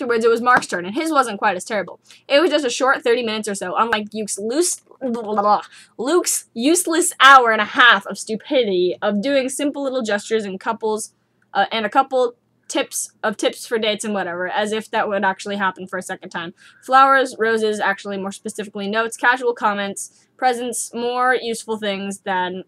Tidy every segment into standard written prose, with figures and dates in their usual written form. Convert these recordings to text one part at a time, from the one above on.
Afterwards, it was Mark's turn, and his wasn't quite as terrible. It was just a short 30 minutes or so, unlike Luke's useless hour and a half of stupidity of doing simple little gestures and a couple tips for dates and whatever, as if that would actually happen for a second time. Flowers, roses, actually more specifically notes, casual comments, presents, more useful things than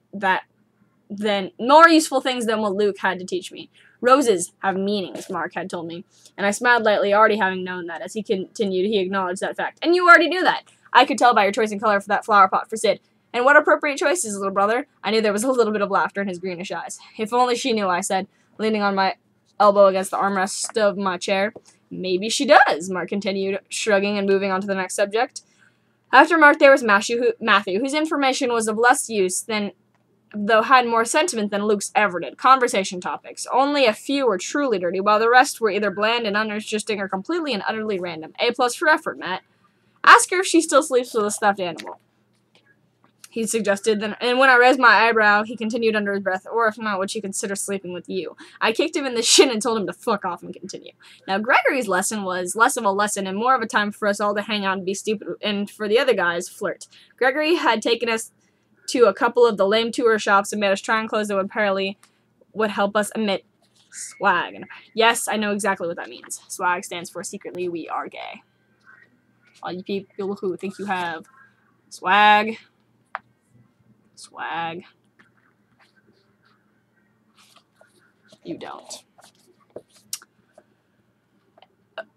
what Luke had to teach me. Roses have meanings, Mark had told me, and I smiled lightly, already having known that. As he continued, he acknowledged that fact. And you already knew that. I could tell by your choice in color for that flower pot for Sid. And what appropriate choices, little brother. I knew there was a little bit of laughter in his greenish eyes. If only she knew, I said, leaning on my elbow against the armrest of my chair. Maybe she does, Mark continued, shrugging and moving on to the next subject. After Mark, there was Matthew, whose information was of less use though had more sentiment than Luke's ever did. Conversation topics. Only a few were truly dirty, while the rest were either bland and uninteresting or completely and utterly random. A+ for effort, Matt. Ask her if she still sleeps with a stuffed animal, he suggested. And when I raised my eyebrow, he continued under his breath, or if not, would she consider sleeping with you? I kicked him in the shin and told him to fuck off and continue. Now, Gregory's lesson was less of a lesson and more of a time for us all to hang out and be stupid, and for the other guys, flirt. Gregory had taken us to a couple of the lame tour shops and made us try on clothes that would help us emit swag. And yes, I know exactly what that means. Swag stands for secretly we are gay. All you people who think you have swag, you don't.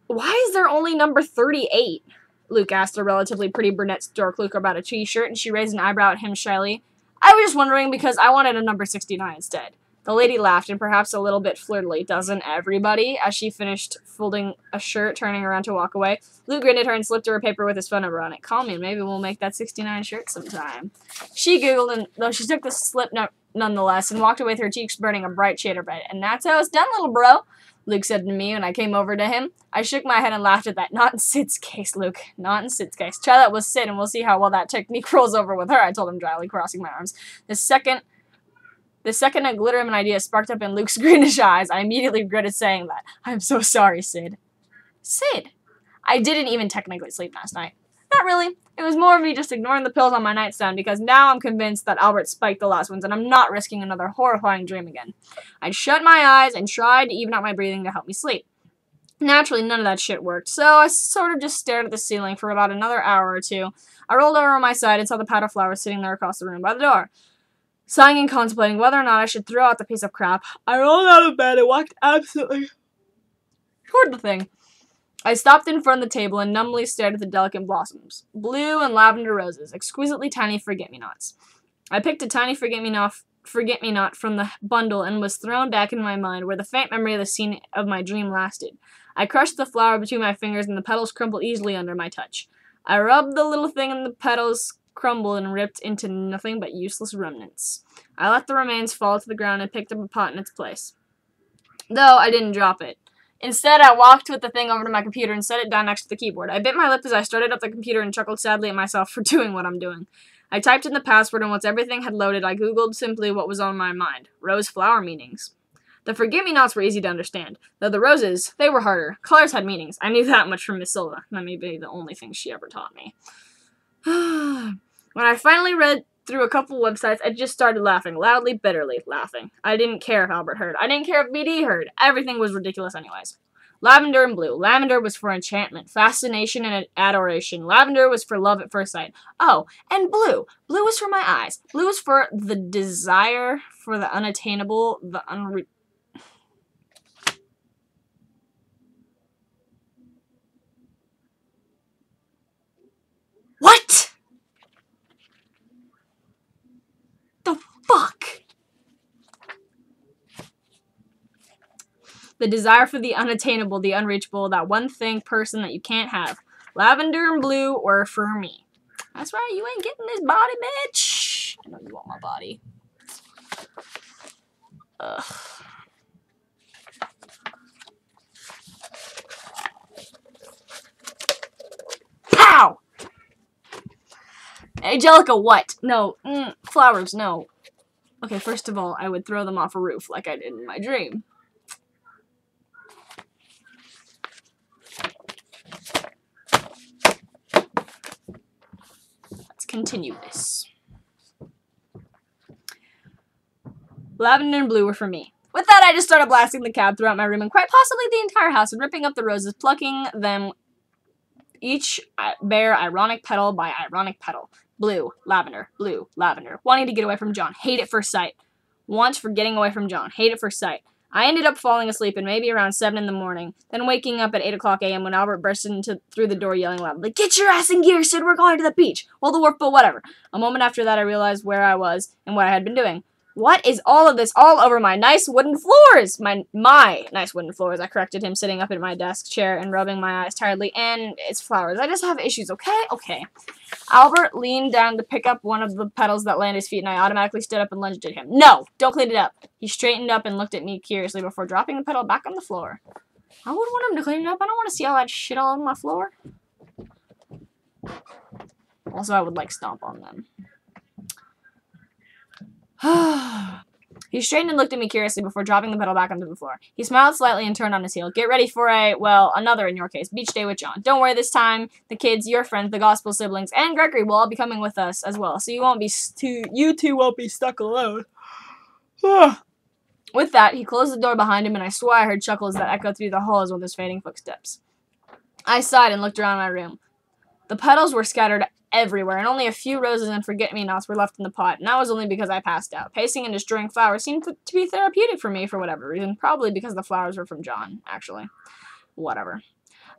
Why is there only number 38? Luke asked a relatively pretty brunette store clerk about a t-shirt, and she raised an eyebrow at him shyly. I was just wondering because I wanted a number 69 instead. The lady laughed, and perhaps a little bit flirtily. Doesn't everybody? As she finished folding a shirt, turning around to walk away. Luke grinned at her and slipped her a paper with his phone number on it. Call me, and maybe we'll make that 69 shirt sometime. She giggled, and though she took the slip nonetheless, and walked away with her cheeks burning a bright shade of red. And that's how it's done, little bro, Luke said to me when I came over to him. I shook my head and laughed at that. Not in Sid's case, Luke. Not in Sid's case. Try that with Sid, and we'll see how well that technique rolls over with her, I told him dryly, crossing my arms. The second a glitter of an idea sparked up in Luke's greenish eyes, I immediately regretted saying that. I'm so sorry, Sid. Sid? I didn't even technically sleep last night. Not really. It was more of me just ignoring the pills on my nightstand because now I'm convinced that Albert spiked the last ones and I'm not risking another horrifying dream again. I shut my eyes and tried to even out my breathing to help me sleep. Naturally, none of that shit worked, so I sort of just stared at the ceiling for about another hour or two. I rolled over on my side and saw the pot of flowers sitting there across the room by the door. Sighing and contemplating whether or not I should throw out the piece of crap, I rolled out of bed and walked absolutely toward the thing. I stopped in front of the table and numbly stared at the delicate blossoms. Blue and lavender roses, exquisitely tiny forget-me-nots. I picked a tiny forget-me-not from the bundle and was thrown back into my mind where the faint memory of the scene of my dream lasted. I crushed the flower between my fingers and the petals crumbled easily under my touch. I rubbed the little thing and the petals crumbled and ripped into nothing but useless remnants. I let the remains fall to the ground and picked up a pot in its place. Though I didn't drop it. Instead, I walked with the thing over to my computer and set it down next to the keyboard. I bit my lip as I started up the computer and chuckled sadly at myself for doing what I'm doing. I typed in the password, and once everything had loaded, I googled simply what was on my mind. Rose flower meanings. The forget-me-nots were easy to understand, though the roses, they were harder. Colors had meanings. I knew that much from Miss Silva. That may be the only thing she ever taught me. When I finally read through a couple websites, I just started laughing, loudly, bitterly laughing. I didn't care if Albert heard. I didn't care if BD heard. Everything was ridiculous anyways. Lavender and blue. Lavender was for enchantment, fascination, and adoration. Lavender was for love at first sight. Oh, and blue. Blue was for my eyes. Blue was for the desire, for the unattainable, the What? The fuck? The desire for the unattainable, the unreachable, that one thing, person that you can't have. Lavender and blue were for me. That's right, you ain't getting this body, bitch. I know you want my body. Ugh. Pow! Angelica, what? No. Flowers, no. Okay, first of all, I would throw them off a roof like I did in my dream. continue this. Lavender and blue were for me. With that, I just started blasting the cab throughout my room and quite possibly the entire house and ripping up the roses, plucking them each bare ironic petal by ironic petal. Blue, lavender, wanting to get away from John. Hate at first sight. Want for getting away from John. Hate at first sight. I ended up falling asleep at maybe around 7 in the morning, then waking up at 8 o'clock a.m. when Albert burst through the door yelling loudly, "Get your ass in gear, Sid, we're going to the beach." Well, the wharf, but whatever. A moment after that, I realized where I was and what I had been doing. What is all of this all over my nice wooden floors? My nice wooden floors, I corrected him, sitting up in my desk chair and rubbing my eyes tiredly. And it's flowers. I just have issues, okay? Okay. Albert leaned down to pick up one of the petals that lay at his feet, and I automatically stood up and lunged at him. No! Don't clean it up. He straightened up and looked at me curiously before dropping the petal back on the floor. I would want him to clean it up. I don't want to see all that shit all over my floor. Also, I would, like, stomp on them. He straightened and looked at me curiously before dropping the petal back onto the floor. He smiled slightly and turned on his heel. Get ready for another in your case, beach day with John. Don't worry, this time the kids, your friends, the gospel siblings, and Gregory will all be coming with us as well, so you two won't be stuck alone. With that, he closed the door behind him, and I swore I heard chuckles that echoed through the halls with his fading footsteps. I sighed and looked around my room. The petals were scattered everywhere, and only a few roses and forget-me-nots were left in the pot, and that was only because I passed out. Pacing and destroying flowers seemed to be therapeutic for me for whatever reason, probably because the flowers were from John, actually. Whatever.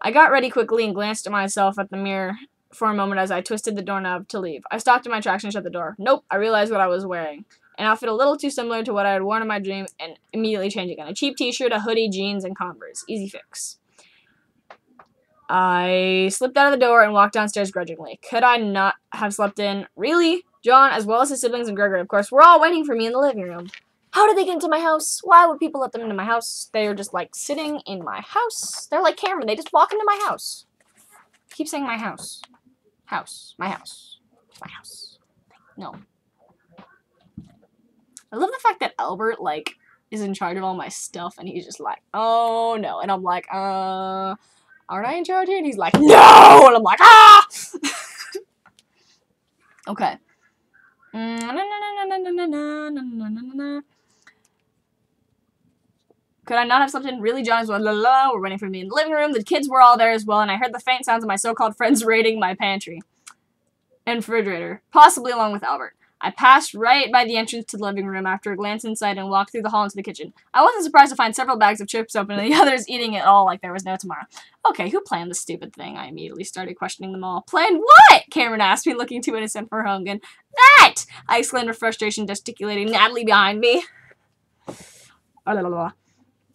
I got ready quickly and glanced at myself at the mirror for a moment as I twisted the doorknob to leave. I stopped in my tracks and shut the door. Nope, I realized what I was wearing. An outfit a little too similar to what I had worn in my dream, and immediately changed again. A cheap t-shirt, a hoodie, jeans, and Converse. Easy fix. I slipped out of the door and walked downstairs grudgingly. Could I not have slept in? Really? John, as well as his siblings and Gregory, of course, were all waiting for me in the living room. How did they get into my house? Why would people let them into my house? They are just, like, sitting in my house. They're like Cameron. They just walk into my house. I keep saying my house. House. My house. My house. No. I love the fact that Albert, like, is in charge of all my stuff, and he's just like, oh, no. And I'm like, aren't I in charge here? And he's like, no! And I'm like, ah! Okay. Could I not have slept in? Really, John is were waiting for me in the living room. The kids were all there as well, and I heard the faint sounds of my so-called friends raiding my pantry and refrigerator, possibly along with Albert. I passed right by the entrance to the living room after a glance inside and walked through the hall into the kitchen. I wasn't surprised to find several bags of chips open and the others eating it all like there was no tomorrow. Okay, who planned this stupid thing? I immediately started questioning them all. Planned what? Cameron asked me, looking too innocent for her own good. That! I exclaimed with frustration, gesticulating Natalie behind me.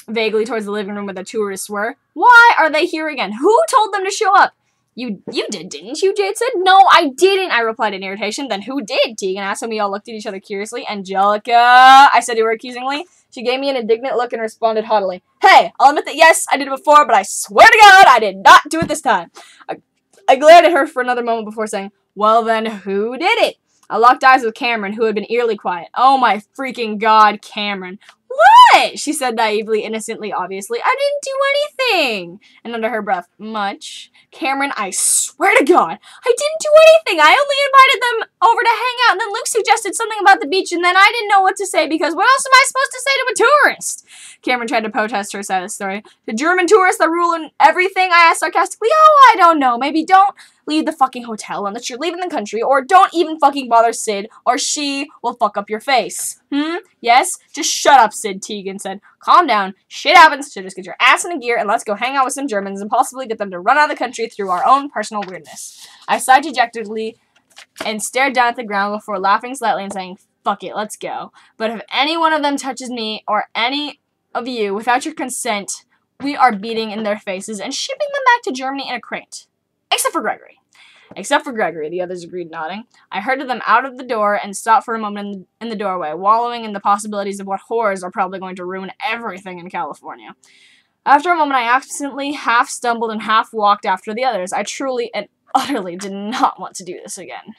Vaguely towards the living room where the tourists were. Why are they here again? Who told them to show up? You did, didn't you? Jade said. No, I didn't, I replied in irritation. Then who did? Tegan asked, and we all looked at each other curiously. Angelica, I said to her accusingly. She gave me an indignant look and responded haughtily. Hey, I'll admit that yes, I did it before, but I swear to God, I did not do it this time. I glared at her for another moment before saying, well then, who did it? I locked eyes with Cameron, who had been eerily quiet. Oh my freaking God, Cameron. What? She said naively, innocently, obviously. I didn't do anything. And under her breath, much. Cameron, I swear to God, I didn't do anything. I only invited them over to hang out, and then Luke suggested something about the beach, and then I didn't know what to say because what else am I supposed to say to a tourist? Cameron tried to protest her side of the story. The German tourists that rule in everything, I asked sarcastically. Oh, I don't know. Maybe don't leave the fucking hotel unless you're leaving the country, or don't even fucking bother Sid, or she will fuck up your face. Yes? Just shut up, Sid, Tegan said. Calm down. Shit happens, so just get your ass in a gear and let's go hang out with some Germans and possibly get them to run out of the country through our own personal weirdness. I sighed dejectedly and stared down at the ground before laughing slightly and saying, fuck it, let's go. But if any one of them touches me, or any of you, without your consent, we are beating in their faces and shipping them back to Germany in a crate. Except for Gregory. Except for Gregory, the others agreed, nodding. I herded them out of the door and stopped for a moment in the doorway, wallowing in the possibilities of what horrors are probably going to ruin everything in California. After a moment, I accidentally half stumbled and half walked after the others. I truly and utterly did not want to do this again.